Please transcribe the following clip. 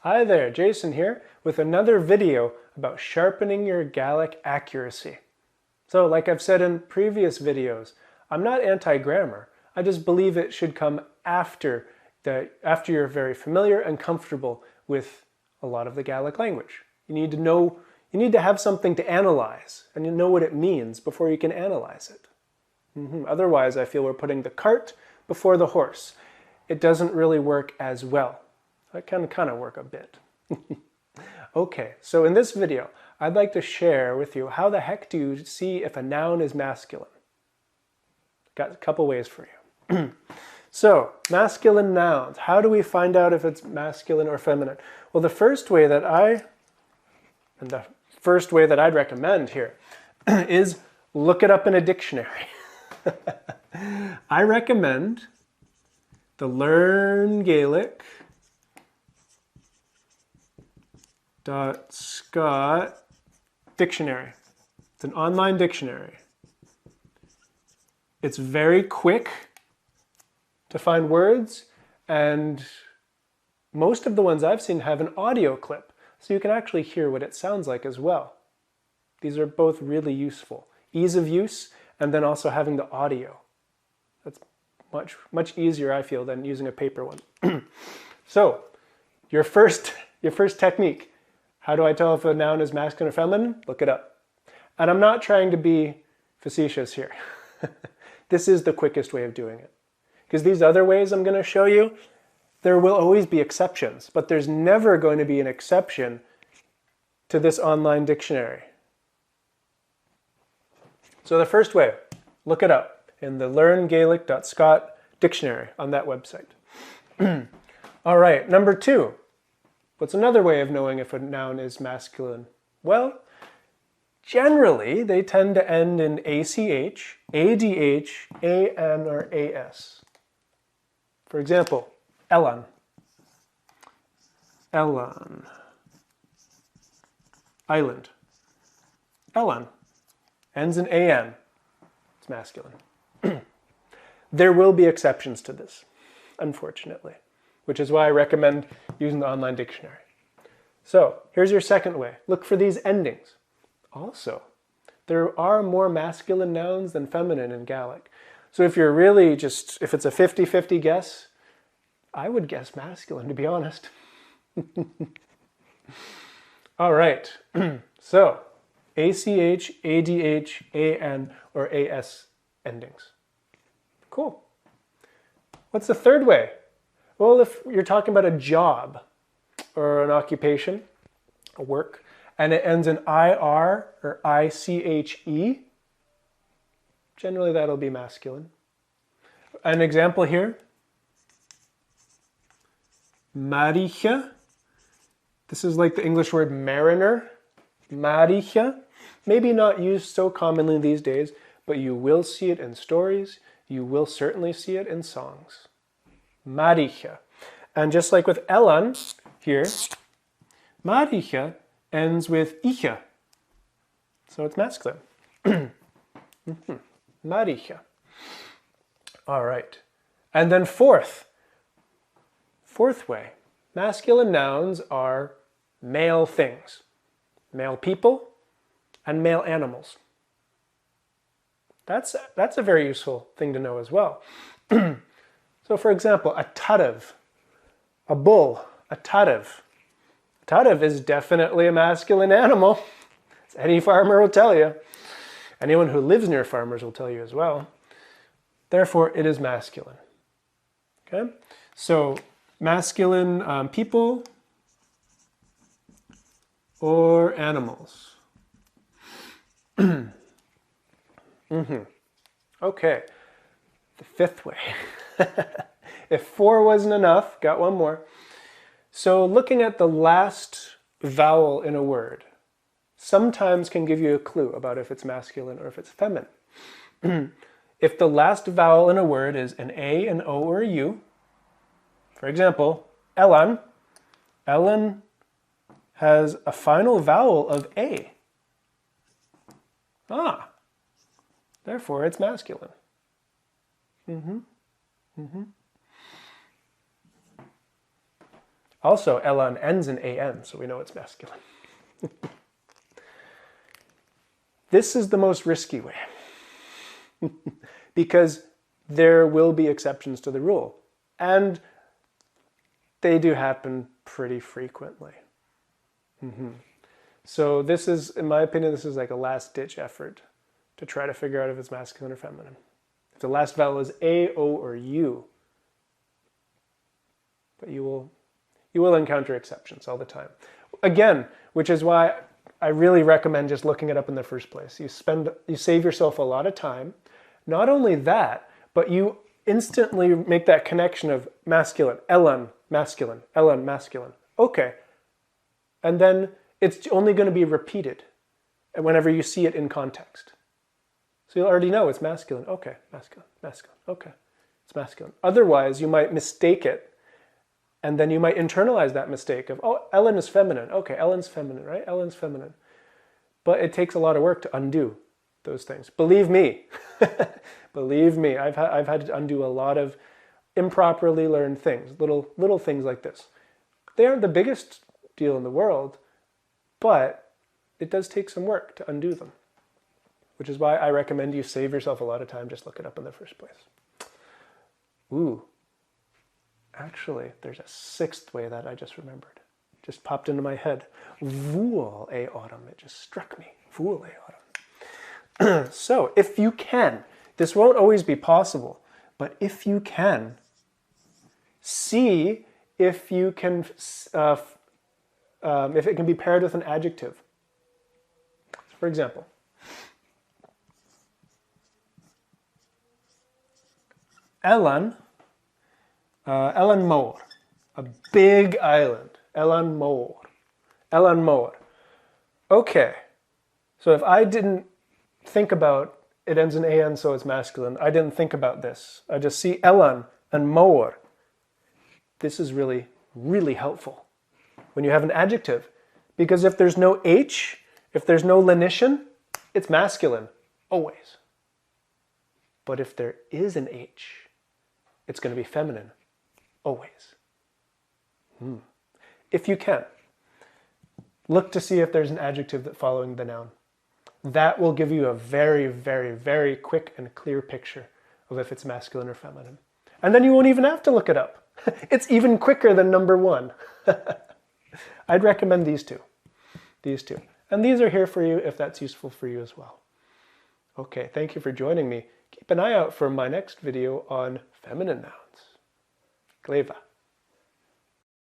Hi there, Jason here with another video about sharpening your Gaelic accuracy. So like I've said in previous videos, I'm not anti-grammar. I just believe it should come after you're very familiar and comfortable with a lot of the Gaelic language. You need to have something to analyze and you know what it means before you can analyze it. Otherwise, I feel we're putting the cart before the horse. It doesn't really work as well. It can kind of work a bit. Okay, so in this video, I'd like to share with you how the heck do you see if a noun is masculine? Got a couple ways for you. So, masculine nouns. How do we find out if it's masculine or feminine? Well, the first way that I'd recommend here is look it up in a dictionary. I recommend the Learn Gaelic .scot dictionary. It's an online dictionary. It's very quick to find words, and most of the ones I've seen have an audio clip, so you can actually hear what it sounds like as well. These are both really useful. Ease of use, and then also having the audio. That's much easier, I feel, than using a paper one. So, your first technique. How do I tell if a noun is masculine or feminine? Look it up. And I'm not trying to be facetious here. This is the quickest way of doing it. Because these other ways I'm going to show you, there will always be exceptions, but there's never going to be an exception to this online dictionary. So the first way, look it up in the learngaelic.scot dictionary on that website. All right, number 2. What's another way of knowing if a noun is masculine? Well, generally they tend to end in ACH, ADH, AN, or AS. For example, Elan. Elan. Island. Elan. Ends in AN. It's masculine. There will be exceptions to this, unfortunately, which is why I recommend using the online dictionary. So, here's your second way. Look for these endings. Also, there are more masculine nouns than feminine in Gaelic. So if you're really if it's a 50-50 guess, I would guess masculine, to be honest. All right, so ACH, ADH, AN, or AS endings. Cool. What's the third way? Well, if you're talking about a job or an occupation, a work, and it ends in IR or ICHE, generally that'll be masculine. An example here, maricha. This is like the English word mariner. Maricha. Maybe not used so commonly these days, but you will see it in stories. You will certainly see it in songs. Maricha. And just like with Elan here, maricha ends with icha. So it's masculine. Maricha. All right. And then fourth way. Masculine nouns are male things. Male people and male animals. That's a very useful thing to know as well. So for example, a tadav, a bull, a tadav. Tadav is definitely a masculine animal. As any farmer will tell you. Anyone who lives near farmers will tell you as well. Therefore, it is masculine. Okay? So, masculine people or animals. Okay, the fifth way. If 4 wasn't enough, got one more. So looking at the last vowel in a word sometimes can give you a clue about if it's masculine or if it's feminine. If the last vowel in a word is an A, an O, or a U, for example, Elan. Elan has a final vowel of A. Therefore it's masculine. Also, elan ends in an, so we know it's masculine. This is the most risky way because there will be exceptions to the rule, and they do happen pretty frequently. So this is, in my opinion, this is like a last-ditch effort to try to figure out if it's masculine or feminine. If the last vowel is A, O, or U, but you will encounter exceptions all the time. Again, which is why I really recommend just looking it up in the first place. You save yourself a lot of time. Not only that, but you instantly make that connection of masculine, elan, masculine, elan, masculine. Okay. And then it's only going to be repeated whenever you see it in context. So you'll already know it's masculine. Okay, masculine, masculine. Okay, it's masculine. Otherwise, you might mistake it, and then you might internalize that mistake of, oh, elan is feminine. Okay, elan's feminine, right? Elan's feminine. But it takes a lot of work to undo those things. Believe me. Believe me, I've had to undo a lot of improperly learned things, little things like this. They aren't the biggest deal in the world, but it does take some work to undo them, which is why I recommend you save yourself a lot of time. Just look it up in the first place. Ooh, actually, there's a sixth way that I just remembered. Just popped into my head. Vul e autumn. It just struck me. Vul e autumn. So, if you can, this won't always be possible, but if you can, see if you can, if it can be paired with an adjective. For example, Elan Mor, a big island. Elan Mor. Elan Mor. Okay, so if I didn't think about it ends in an, so it's masculine. I didn't think about this. I just see Elan and Mor. This is really, really helpful when you have an adjective, because if there's no H, if there's no lenition, it's masculine, always. But if there is an H, it's going to be feminine, always. If you can, look to see if there's an adjective that's following the noun. That will give you a very, very, very quick and clear picture of if it's masculine or feminine. And then you won't even have to look it up. It's even quicker than number one. I'd recommend these two. These two. And these are here for you if that's useful for you as well. Okay, thank you for joining me. Keep an eye out for my next video on feminine nouns. Gleva.